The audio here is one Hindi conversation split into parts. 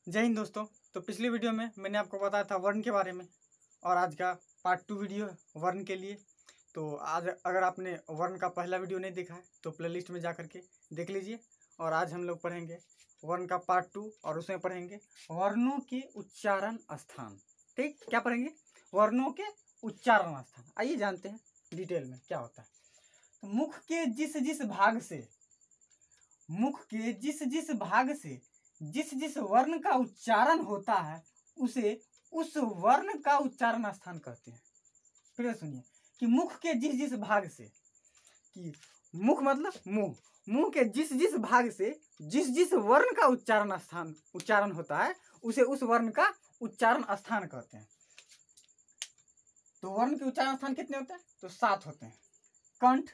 जय हिंद दोस्तों। तो पिछली वीडियो में मैंने आपको बताया था वर्ण के बारे में और आज का पार्ट 2 वीडियो है वर्ण के लिए। तो आज अगर आपने वर्ण का पहला वीडियो नहीं देखा है तो प्लेलिस्ट में जा करके देख लीजिए। और आज हम लोग पढ़ेंगे वर्ण का पार्ट 2 और उसमें पढ़ेंगे वर्णों के उच्चारण स्थान। ठीक, क्या पढ़ेंगे? वर्णों के उच्चारण स्थान। आइए जानते हैं डिटेल में क्या होता है। तो मुख के जिस जिस भाग से जिस जिस वर्ण का उच्चारण होता है उसे उस वर्ण का उच्चारण स्थान कहते हैं। फिर सुनिए कि मुख के जिस जिस भाग से, कि मुख मतलब मुंह, मुंह के जिस जिस भाग से जिस जिस वर्ण का उच्चारण होता है उसे उस वर्ण का उच्चारण स्थान कहते हैं। तो वर्ण के उच्चारण स्थान कितने होते हैं? तो 7 होते हैं। कंठ,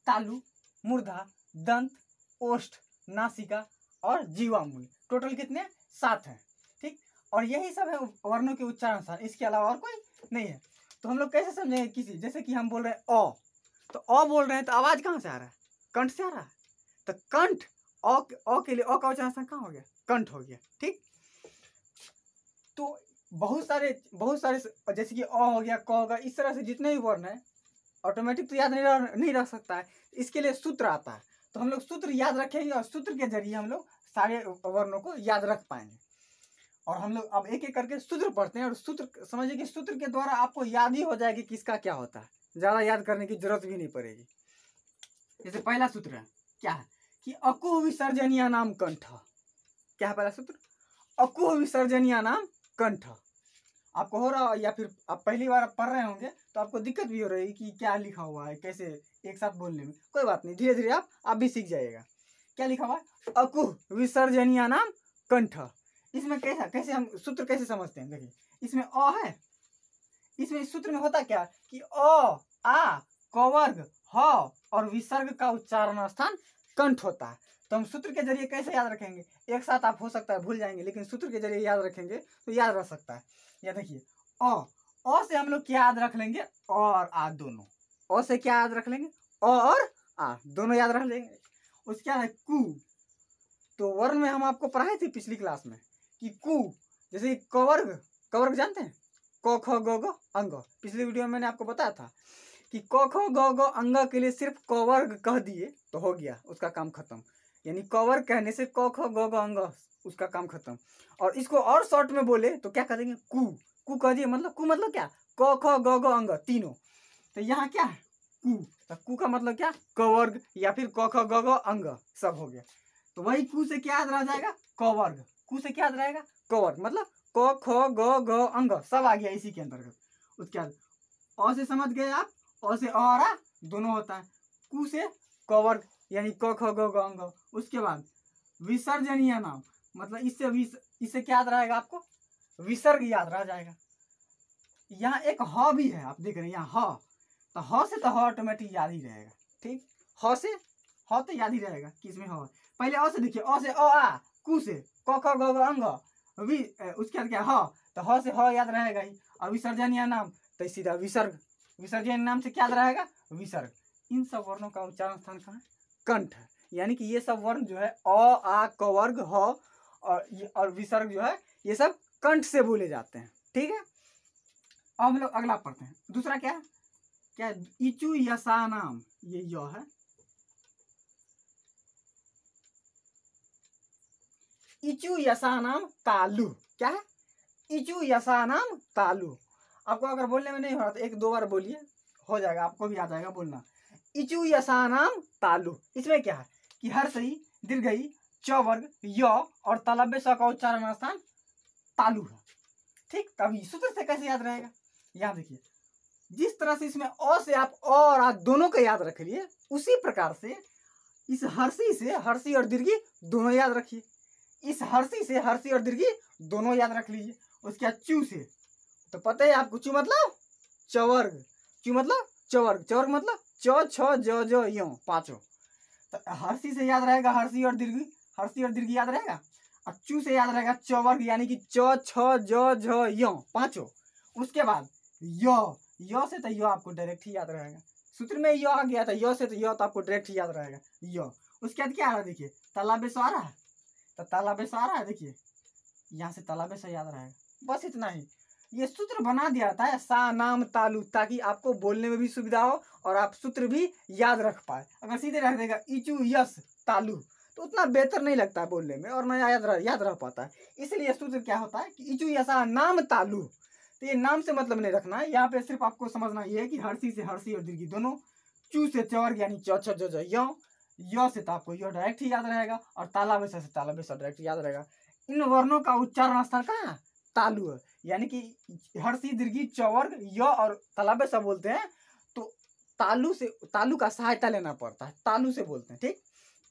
तालु, मूर्धा, दंत, ओष्ठ, नासिका और जीवामूल। टोटल कितने? 7 हैं। ठीक, और यही सब है वर्णों के उच्चारण स्थान, इसके अलावा और कोई नहीं है। तो हम लोग कैसे समझेंगे? किसी जैसे कि हम बोल रहे हैं अ, तो अ बोल रहे हैं तो आवाज कहाँ से आ रहा है? कंठ से आ रहा है। तो कंठ अ के लिए अ का उच्चारण स्थान कहाँ हो गया? कंठ हो गया। ठीक, तो बहुत सारे जैसे कि अ हो गया, क हो गया, इस तरह से जितने भी वर्ण है ऑटोमेटिक तो याद नहीं रह सकता है। इसके लिए सूत्र आता है, तो हम लोग सूत्र याद रखेंगे और सूत्र के जरिए हम लोग सारे वर्णों को याद रख पाएंगे। और हम लोग अब एक एक करके सूत्र पढ़ते हैं और सूत्र समझिए कि सूत्र के द्वारा आपको याद ही हो जाएगा कि किसका क्या होता है, ज़्यादा याद करने की जरूरत भी नहीं पड़ेगी। जैसे पहला सूत्र है, क्या है कि अकुह विसर्जनीय नाम कंठ। क्या है पहला सूत्र? अकुह विसर्जनीय नाम कंठ। आपको हो रहा, या फिर आप पहली बार पढ़ रहे होंगे तो आपको दिक्कत भी हो रही है कि क्या लिखा हुआ है, कैसे एक साथ बोलने में। कोई बात नहीं, धीरे धीरे आप भी सीख जाइएगा। क्या लिखा हुआ है? अकुह विसर्जनीय नाम कंठ। इसमें कैसे हम सूत्र कैसे समझते हैं? देखिए, इसमें अ है, इसमें इस सूत्र में होता क्या कि अ, आ, क वर्ग, ह और विसर्ग का उच्चारण स्थान कंठ होता है। तो हम सूत्र के जरिए कैसे याद रखेंगे? एक साथ आप हो सकता है भूल जाएंगे, लेकिन सूत्र के जरिए याद रखेंगे तो याद रह सकता है। या देखिए, अ से हम लोग क्या याद रख लेंगे? और आ दोनों। अ से क्या याद रख लेंगे? अ और आ दोनों याद रख लेंगे। उसके बाद है कु। तो वर्ण में हम आपको पढ़ाए थे पिछली क्लास में कि कु, जैसे कवर्ग जानते हैं? क ख ग घ अंग। पिछली वीडियो में मैंने आपको बताया था कि क ख ग घ अंग के लिए सिर्फ कवर्ग कह दिए तो हो गया, उसका काम खत्म। यानी कवर्ग कहने से क ख ग घ अंग, उसका काम खत्म। और इसको और शॉर्ट में बोले तो क्या कह देंगे? कु कह दिए। मतलब कु मतलब क्या? क ख ग घ अंग तीनों। तो यहाँ क्या है? कु। तो कु का मतलब क्या? कवर्ग या फिर क ख ग घ अंग सब हो गया। तो वही कु से क्या याद रह जाएगा? कवर्ग। कु से क्या याद रहेगा? कवर्ग। मतलब क ख ग घ अंग सब आ गया इसी के अंतर्गत। उसके बाद अ से समझ गए आप, अ से और आ दोनों होता है। कु से कवर्ग यानी क ख ग घ अंग। उसके बाद विसर्जनीय नाम, मतलब इससे क्या याद रहेगा आपको? विसर्ग याद रह जाएगा। यहाँ एक ह भी है, आप देख रहे हैं यहाँ ह, तो ह से तो ह ऑटोमेटिक याद ही रहेगा। ठीक, ह से ह तो याद ही रहेगा कि इसमें ह। पहले अ से देखिए, अ से अ आ, कु से क ख ग घ अंग, उसके बाद क्या? ह, तो ह से ह याद रहेगा ही। और विसर्जनीय नाम तो सीधा विसर्ग। विसर्जनीय नाम से क्या याद रहेगा? विसर्ग। इन सब वर्णों का उच्चारण स्थान कहाँ है? कंठ है। यानी कि ये सब वर्ण जो है अ आ क वर्ग ह और विसर्ग जो है ये सब कंठ से बोले जाते हैं। ठीक है, अब हम लोग अगला पढ़ते हैं। दूसरा क्या है? क्या है? इचु यसा नाम, ये य है। इचु यसा नाम तालु। क्या है? इचु यसा नाम तालु। आपको अगर बोलने में नहीं हो रहा तो एक दो बार बोलिए, हो जाएगा, आपको भी आ जाएगा बोलना। इचु यसा नाम तालु। इसमें क्या है कि हर्षई, दीर्घई, च वर्ग, य और तलव्य स का उच्चारण स्थान तालु है। ठीक, तभी सूत्र से कैसे याद रहेगा? यहाँ देखिए, जिस तरह से इसमें अ से आप अ और आ दोनों को याद रख लिए, उसी प्रकार से इस हर्षी से हर्षी और दीर्घी दोनों याद रखिए। इस हर्षी से हर्षी और दीर्घी दोनों याद रख लीजिए। उसके बाद चू से, तो पता है आपको चू मतलब चवर्ग। चू मतलब चवर्ग। चवर्ग मतलब च छ ज ज यो पांचों। तो हर्षी से याद रहेगा हर्षी और दीर्घी, हर्षी और दीर्घी याद रहेगा। और चू से याद रहेगा चवर्ग यानी कि च छ ज झ यो पांचों। उसके बाद य से तो य आपको डायरेक्ट ही याद रहेगा। सूत्र में य आ गया था, य से तो य तो आपको डायरेक्ट ही याद रहेगा य। उसके बाद क्या आ रहा है? देखिए तालव्य स आ रहा है, तो तालव्य स आ रहा है। देखिए यहाँ से तालाबे से याद रहेगा, बस इतना ही। ये सूत्र बना दिया जाता है सा नाम तालु, ताकि आपको बोलने में भी सुविधा हो और आप सूत्र भी याद रख पाए। अगर सीधे रख देगा इचू यस तालु तो उतना बेहतर नहीं लगता है बोलने में और ना याद रह पाता है। इसलिए सूत्र क्या होता है कि इचू यसा नाम तालु। तो ये नाम से मतलब नहीं रखना है, यहाँ पे सिर्फ आपको समझना ये है कि हर्षी से हर्षी और दीर्घी दोनों, चू से चवर्ग यानी च छ ज ज य से तो आपको य डायरेक्ट ही याद रहेगा और तालाबे से तालाबे से डायरेक्ट याद रहेगा। इन वर्णों का उच्चारण स्थान कहाँ है? तालु है, यानी कि हर्षी दीर्घी चवर्ग य और तालाबे से बोलते हैं तो तालु का सहायता लेना पड़ता है, तालु से बोलते हैं, ठीक।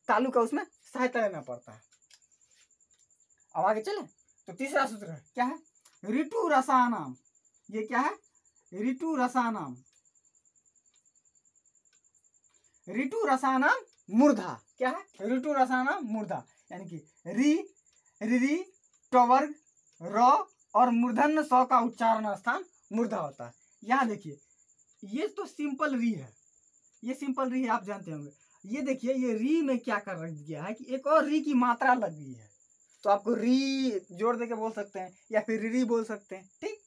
तालु का उसमें सहायता लेना पड़ता है। अब आगे चले तो तीसरा सूत्र है, क्या है? ऋतु रसानाम। ये क्या है? ऋतु रसानाम। ऋतु रसानाम मूर्धा। क्या है? ऋतु रसानाम मूर्धा, यानी कि री, रिरी, टवर्ग, र और मूर्धन्य स का उच्चारण स्थान मूर्धा होता है। यहाँ देखिए, ये तो सिंपल री है, ये सिंपल री है, आप जानते होंगे। ये देखिए, ये री में क्या कर दिया है कि एक और री की मात्रा लग गई है, तो आपको री जोड़ देके बोल सकते हैं या फिर री बोल सकते हैं, ठीक।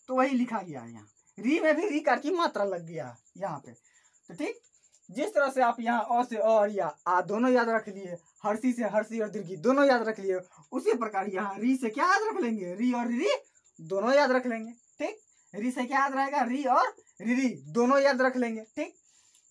तो वही लिखा गया है यहाँ, री में भी री कार की मात्रा लग गया है यहाँ पे, तो ठीक। जिस तरह से आप यहाँ अ से अ और या आ दोनों याद रख लिए, हर्षी से हर्षी और दीर्घी दोनों याद रख लिए, उसी प्रकार यहाँ री से क्या याद रख लेंगे? री और री दोनों याद रख लेंगे, ठीक। री से क्या याद रहेगा? री और री दोनों याद रख लेंगे, ठीक।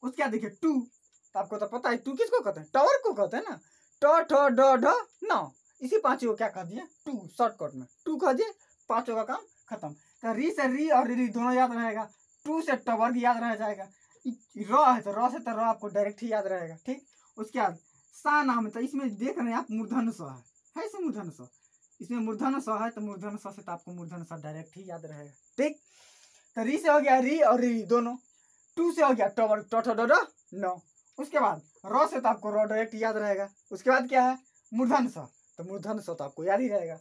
उसके बाद देखिए टू, तो आपको तो पता है टू किसको कहते हैं? टॉवर को कहते हैं ना। ट ठ ड ढ न, इसी पांचों को क्या कह दिए? टू, शॉर्टकट में टू कह दिए, पांचों का काम खत्म। तो री से री और री दोनों याद रहेगा, टू से टवर्ग याद रह जाएगा, र है तो र से तो र आपको डायरेक्ट ही याद रहेगा, ठीक। उसके बाद सा नाम है, तो इसमें देख रहे हैं आप मूर्धन्य स है इसमें मूर्धन्य स, इसमें मूर्धन्य स है तो मूर्धन्य स से तो आपको मूर्धन्य स डायरेक्ट ही याद रहेगा, ठीक। तो री से हो गया री और री दोनों, टू से हो गया टवर्ग ट ठ ड ढ न, उसके बाद र से तो आपको र डायरेक्ट याद रहेगा। उसके बाद क्या है? मूर्धन्य स, तो मूर्धन्य स तो आपको याद ही रहेगा।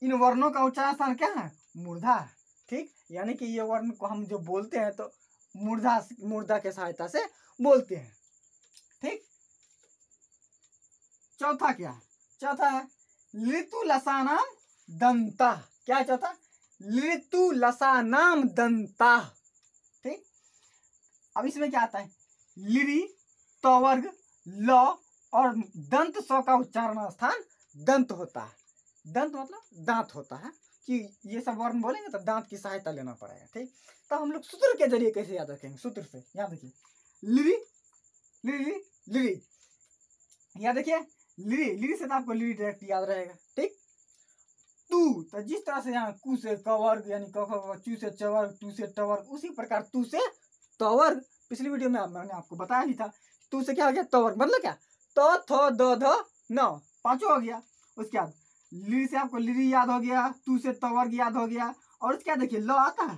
इन वर्णों का उच्चारण स्थान क्या है? मूर्धा, ठीक। यानी कि ये वर्ण को हम जो बोलते हैं तो मूर्धा के सहायता से बोलते हैं, ठीक। चौथा क्या है? चौथा है ऋतु लसानाम दंता। क्या है चौथा? ऋतु लसानाम दंता, ठीक। अब इसमें क्या आता है? लिरी, तवर्ग, ल और दंत स का उच्चारण स्थान दंत होता है। दंत मतलब दांत होता है, कि ये सब वर्ण बोलेंगे तो दांत की सहायता लेना पड़ेगा, ठीक। तो हम लोग सूत्र के जरिए कैसे याद रखेंगे? सूत्र से यहाँ देखिए, लिरी लिरी लिरी, यहाँ देखिए लिरी, लिरी से तो आपको लिरी डायरेक्ट याद रहेगा, ठीक। तू, तो जिस तरह से यहाँ कु से कवर्ग यानी क, चू से चवर्ग, टू से टवर्ग, उसी प्रकार तू से तवर्ग। पिछली वीडियो में मैंने आपको बताया ही था, तू से क्या हो गया? तवर्ग, मतलब क्या? त थ द ध न, पांचों हो गया। उसके बाद लिरी से आपको लिरी याद हो गया, तू से तवर्ग याद हो गया, और उसके बाद देखिए ल आता है,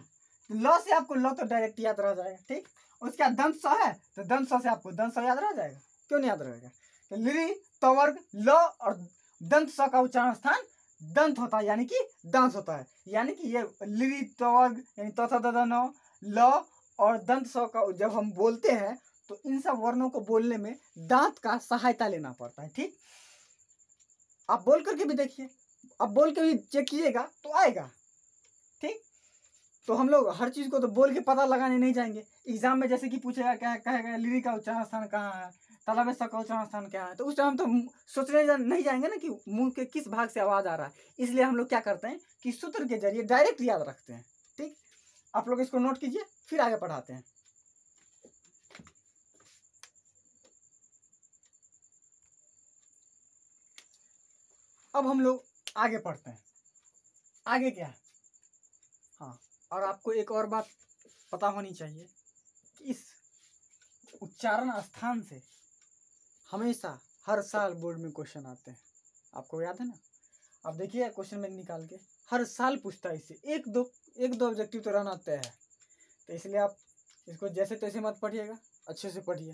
तो ल से आपको ल तो डायरेक्ट याद रह जाएगा, ठीक। उसके बाद दंत स है, तो दंत स से आपको दंत स याद रह जाएगा, क्यों नहीं याद रहेगा? तो लिरी, तवर्ग, ल और दंत स का उच्चारण स्थान दंत होता है, यानी कि दांत होता है। यानी कि ये लिरी, तवर्ग यानी त थ द ध न, ल और दंत स का जब हम बोलते हैं तो इन सब वर्णों को बोलने में दांत का सहायता लेना पड़ता है, ठीक। आप बोल करके भी देखिए, अब बोल के भी चेक कीजिएगा तो आएगा, ठीक। तो हम लोग हर चीज को तो बोल के पता लगाने नहीं जाएंगे। एग्जाम में जैसे कि पूछेगा, क्या कहेगा? लिरी का उच्चारण स्थान कहाँ है, तालाबे स का उच्चारण स्थान क्या है, तो उस टाइम तो सोचने नहीं जाएंगे ना कि मुंह के किस भाग से आवाज आ रहा है। इसलिए हम लोग क्या करते हैं कि सूत्र के जरिए डायरेक्ट याद रखते हैं, ठीक। आप लोग इसको नोट कीजिए, फिर आगे पढ़ाते हैं। अब हम लोग आगे पढ़ते हैं। आगे क्या है? हाँ, और आपको एक और बात पता होनी चाहिए कि इस उच्चारण स्थान से हमेशा हर साल बोर्ड में क्वेश्चन आते हैं, आपको याद है ना? अब देखिए क्वेश्चन में निकाल के हर साल पूछता है इससे, एक दो ऑब्जेक्टिव तो रहना तय है। तो इसलिए आप इसको जैसे तैसे मत पढ़िएगा, अच्छे से पढ़िए,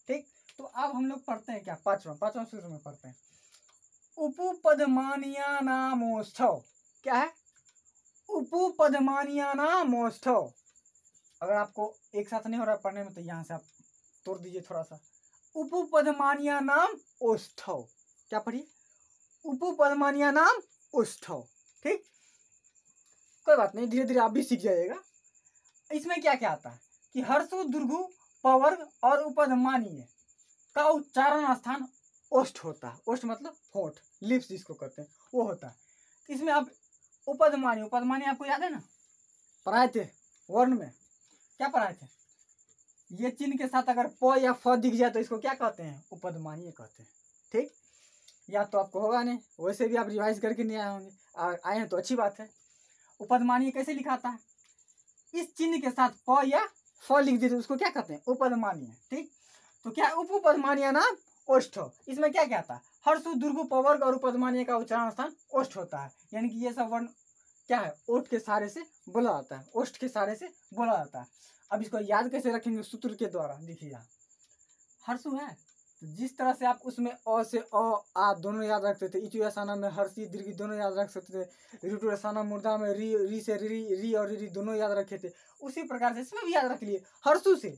ठीक। तो अब हम लोग पढ़ते हैं क्या? पांचवा सूत्र में पढ़ते हैं उपपदमानीयानामोष्ठव। क्या है? उपपदमानीयानामोष्ठव। अगर आपको एक साथ नहीं हो रहा पढ़ने में तो यहाँ से आप तोड़ दीजिए थोड़ा सा। उपपदमानीयानाम ओष्ठव, क्या पढ़िए? उपपदमानीयानाम ओष्ठव। ठीक, कोई बात नहीं, धीरे धीरे आप भी सीख जाइएगा। इसमें क्या क्या आता है कि हर्षु दीर्घु पवर्ग और उपधमानीय का उच्चारण स्थान ओष्ठ होता है। ओष्ठ मतलब होठ, लिप्स जिसको कहते हैं वो होता है। इसमें आप उपधमानी, उपधमानी आपको याद है ना, पढ़ाए थे वर्ण में, क्या पढ़ाए थे? ये चिन्ह के साथ अगर प या फ दिख जाए तो इसको क्या कहते हैं? उपधमानीय कहते हैं। ठीक, या तो आपको होगा नहीं, वैसे भी आप रिवाइज करके नहीं आए होंगे, आए हैं तो अच्छी बात है। उपधमानीय कैसे लिखाता है? इस चिन्ह के साथ प या फ लिख देते उसको क्या कहते हैं? उपधमानीय। ठीक, तो क्या उपधमानीय नाम ओष्ठ। इसमें क्या क्या था? हर्षु दीर्घु पवर्ग और उपधमानीय का उच्चारण स्थान ओष्ठ होता है, यानी कि ये सब वर्ण क्या है? ओठ के सहारे से बोला जाता है, ओष्ठ के सहारे से बोला जाता है। अब इसको याद कैसे रखेंगे? सूत्र के द्वारा। देखिए हर्षु है तो जिस तरह से आप उसमें अ से अ आ दोनों याद रखते थे, इचु असाना में हर्षी दीर्घी दोनों याद रख सकते थे, ऋतु असाना मुर्दा में री से री और री दोनों याद रखे थे, उसी प्रकार से इसमें भी याद रख लिए। हर्षु से,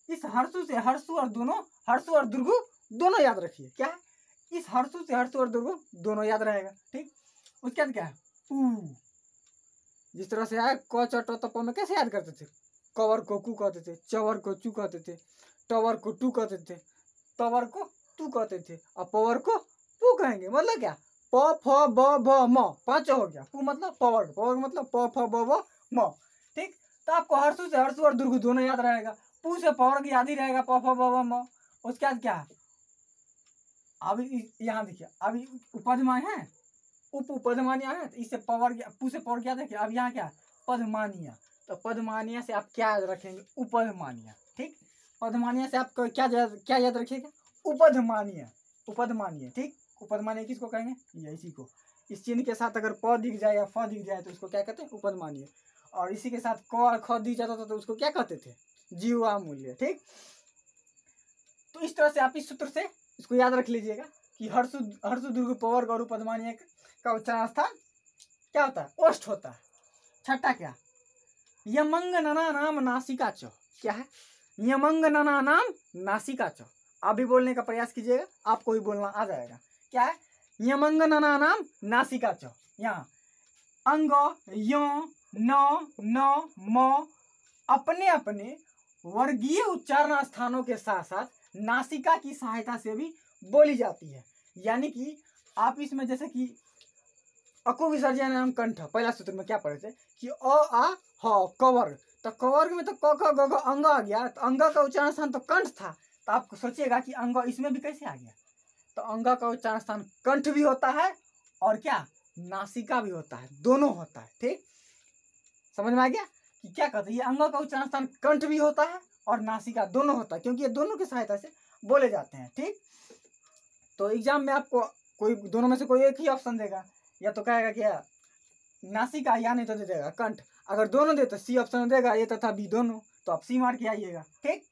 इस हर्षु से हर्षु और दोनों, हर्षु और दीर्घु दोनों याद रखिए। क्या है? इस हर्षु से हर्षु और दीर्घु दोनों याद रहेगा। ठीक, उसके बाद क्या है? ऊ, जिस तरह से आया क च ट त प में कैसे याद करते थे? कवर को कु कहते थे, चवर को चू कहते थे, टवर को टू कहते थे, तवर को तू कहते थे, और पवर को पू कहेंगे। मतलब क्या? प फ ब भ म, पांचों हो गया। पू मतलब पवर्ग, पवर्ग मतलब प फ ब भ म। ठीक, तो आपको हर्षु से हर्षु और दीर्घु दोनों याद रहेगा, पू से पवर्ग याद ही रहेगा, प फ ब भ म। उसके बाद क्या है? अब यहाँ देखिए, अब उपधमानी है, उपधमानिया है, तो इससे पवर, पू से पवर क्या देखिए। अब यहाँ क्या? पदमानिया। तो पदमानिया से आप क्या याद रखेंगे? उपधमानिया। ठीक, पदमानिया से आप क्या याद रखिएगा? उपधमानिया, उपधमानिया। ठीक, उपधमानिया किसको कहेंगे? ये इसी को। इस चिन्ह के साथ अगर प दिख जाए या फ दिख जाए तो उसको क्या कहते हैं? उपधमानिय। और इसी के साथ क और ख दिख जाता था तो उसको क्या कहते थे? जीवा मूल्य। ठीक, तो इस तरह से आप इस सूत्र से इसको याद रख लीजिएगा कि हर्षु दीर्घ पवर्ग और उपधमानीय का उच्चारण स्थान क्या होता है? ओष्ठ होता है। छठा क्या? यमंग नना नाम नासिका च। क्या है? यमंग नना नाम नासिका च। आप भी बोलने का प्रयास कीजिएगा, आपको भी बोलना आ जाएगा। क्या है? यमंग नना नाम नासिका च। यहाँ अंग य न म अपने अपने वर्गीय उच्चारण स्थानों के साथ साथ नासिका की सहायता से भी बोली जाती है। यानी कि आप इसमें जैसे कि अकु विसर्जन एवं कंठ, पहला सूत्र में क्या पढ़े थे कि अ आ ह कवर्ग, तो कवर्ग में तो क ख ग घ अंग आ गया, तो अंग का उच्चारण स्थान तो कंठ था। तो आप सोचिएगा कि अंग इसमें भी कैसे आ गया? तो अंग का उच्चारण स्थान कंठ भी होता है और क्या? नासिका भी होता है, दोनों होता है। ठीक, समझ में आ गया कि क्या कहते हैं? ये अंग का उच्चारण स्थान कंठ भी होता है और नासिका दोनों होता है, क्योंकि ये दोनों की सहायता से बोले जाते हैं। ठीक, तो एग्जाम में आपको कोई दोनों में से कोई एक ही ऑप्शन देगा, या तो कहेगा क्या नासिका, या नहीं तो दे देगा कंठ। अगर दोनों दे तो सी ऑप्शन देगा, ये तथा बी दोनों, तो आप सी मार के आइएगा। ठीक,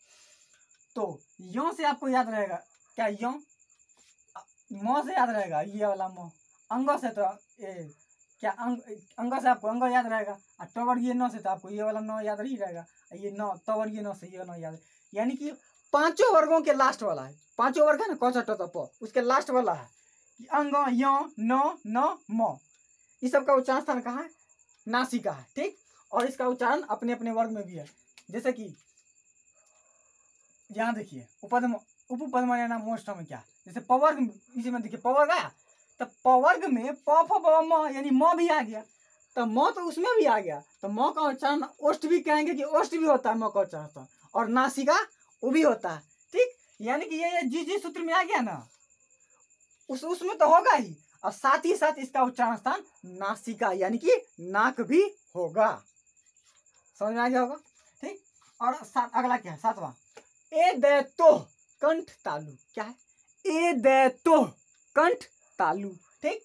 तो यो से आपको याद रहेगा क्या? यो म से याद रहेगा ये वाला म, अंग से तो क्या अंग से आपको अंग याद रहेगा, और टवर ये न से तो आपको ये वाला न याद नहीं रहेगा, ये न टवर ये न से ये न याद। यानी कि पांचों वर्गों के लास्ट वाला है, पांचों वर्ग है ना क च ट त प, उसके लास्ट वाला है कि अंग य न म। इस सब का उच्चारण स्थान कहाँ है? नासिका है। ठीक, और इसका उच्चारण अपने अपने वर्ग में भी है। जैसे कि यहाँ देखिए उपपदमानीय नाम मोस्ट में क्या, जैसे पवर्ग, इसी में देखिए पवर्ग आया, तो पवर्ग में प फ ब म यानी म भी आ गया, तो म तो उसमें भी आ गया, तो म का उच्चारण ओष्ठ भी कहेंगे कि ओष्ठ भी होता है म का उच्चारण, और नासिका वो भी होता है। ठीक, यानी कि ये जी सूत्र में आ गया ना, उसमें तो होगा ही, और साथ ही साथ इसका उच्चारण स्थान नासिका यानी कि नाक भी होगा। समझ में आ गया होगा। ठीक, और अगला क्या है? सातवां, ए दे तो कंठ तालु। क्या है? ए दे तो कंठ तालु। ठीक,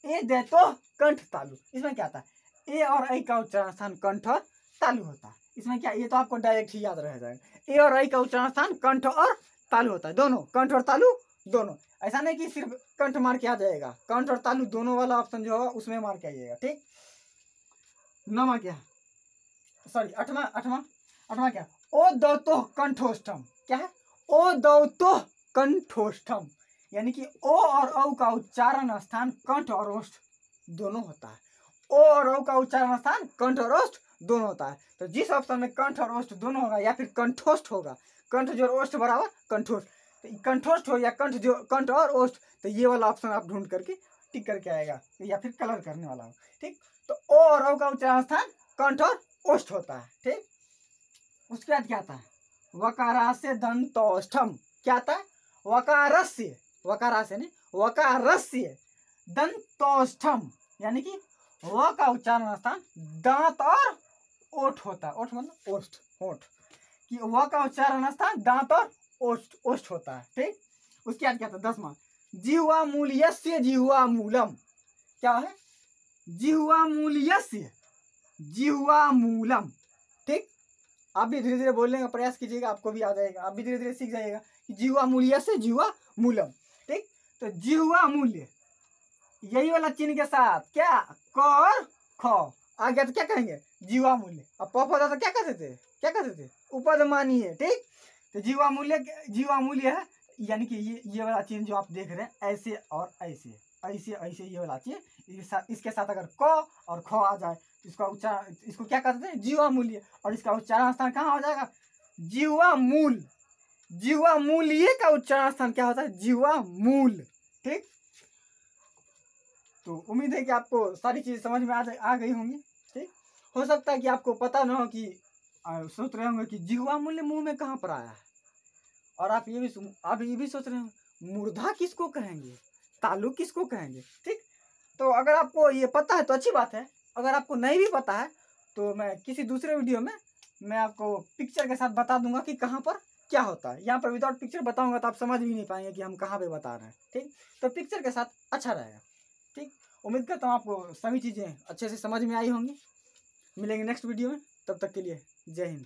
ए दे तो कंठ तालु, इसमें क्या आता है? ए और ऐ का उच्चारण स्थान कंठ और तालु होता है। इसमें क्या, ये तो आपको डायरेक्ट ही याद रह जाएगा। ए और ऐ का उच्चारण स्थान कंठ और तालु होता है, दोनों कंठ और तालु दोनों। ऐसा नहीं कि सिर्फ कंठ मार के आ जाएगा, कंठ और तालु दोनों वाला ऑप्शन जो होगा उसमें मार के आइएगा। ठीक, नवा क्या, सॉरी आठवां क्या? ओ दौतो कंठोष्ठम। क्या है? ओ दौतो कंठोष्ठम, यानी कि ओ और औ का उच्चारण स्थान कंठ और ओष्ठ दोनों होता है। ओ और औ का उच्चारण स्थान कंठ और ओष्ठ दोनों होता है। तो जिस ऑप्शन में कंठ और ओष्ठ दोनों होगा या फिर कंठोष्ठ होगा, कंठ जो ओष्ठ बराबर कंठोष्ठ, तो कंठोष्ठ हो या कंठ और ओष्ठ, तो ये वाला ऑप्शन आप ढूंढ करके टिक करके आएगा या फिर कलर करने वाला हो। ठीक, तो ओ और औ का उच्चारण स्थान कंठ और ओष्ठ होता है। ठीक, उसके बाद क्या आता है, वकारास्य दंतोष्ठम, क्या आता है, वकारस्य, वकारास्य नहीं वकारस्य दंतोष्ठम, यानी कि व का उच्चारण स्थान दांत और ओठ होता है। ओठ मतलब ओष्ठ, ओठ कि व का उच्चारण स्थान दांत और ओष्ठ, ओष्ठ होता है। ठीक, उसके बाद क्या था 10वां, जिह्वा मूल्यस्य जिह्वा मूलम, क्या है, जिह्वा मूल्यस्य जिह्वा मूलम। ठीक, आप भी धीरे धीरे बोलने का प्रयास कीजिएगा, आपको भी आ जाएगा, आप भी धीरे धीरे सीख जाइएगा कि जिह्वा मूल्यस्य जिह्वा मूलम। ठीक, तो जिह्वा मूल्य यही वाला चिन्ह के साथ क्या, क और ख आ गया तो क्या कहेंगे, जीवा मूल्य। अब पप होता तो क्या कहते थे, क्या कहते थे, उपद मानिए। ठीक, तो जीवा मूल्य है, यानी कि ये वाला चिन्ह जो आप देख रहे हैं ऐसे और ऐसे, ऐसे ऐसे ये वाला चिन्ह, इसके साथ अगर क और ख आ जाए तो इसका उच्चारण, इसको क्या कहते हैं, जीवा मूल्य, और इसका उच्चारण स्थान कहाँ हो जाएगा, जीवा मूल। जीवा मूल्य का उच्चारण स्थान क्या होता है, जीवा मूल। ठीक, तो उम्मीद है कि आपको सारी चीज़ समझ में आ गई होंगी। ठीक, हो सकता है कि आपको पता ना हो कि सोच रहे होंगे कि जिह्वा मूल्य मुंह में कहाँ पर आया है, और आप ये भी सोच रहे हो मूर्धा किसको कहेंगे, तालु किसको कहेंगे। ठीक, तो अगर आपको ये पता है तो अच्छी बात है, अगर आपको नहीं भी पता है तो मैं किसी दूसरे वीडियो में मैं आपको पिक्चर के साथ बता दूंगा कि कहाँ पर क्या होता है। यहाँ पर विदाउट पिक्चर बताऊंगा तो आप समझ भी नहीं पाएंगे कि हम कहाँ पे बता रहे हैं। ठीक, तो पिक्चर के साथ अच्छा रहेगा। ठीक, उम्मीद करता हूँ आपको सभी चीज़ें अच्छे से समझ में आई होंगी। मिलेंगे नेक्स्ट वीडियो में, तब तक के लिए जय हिंद।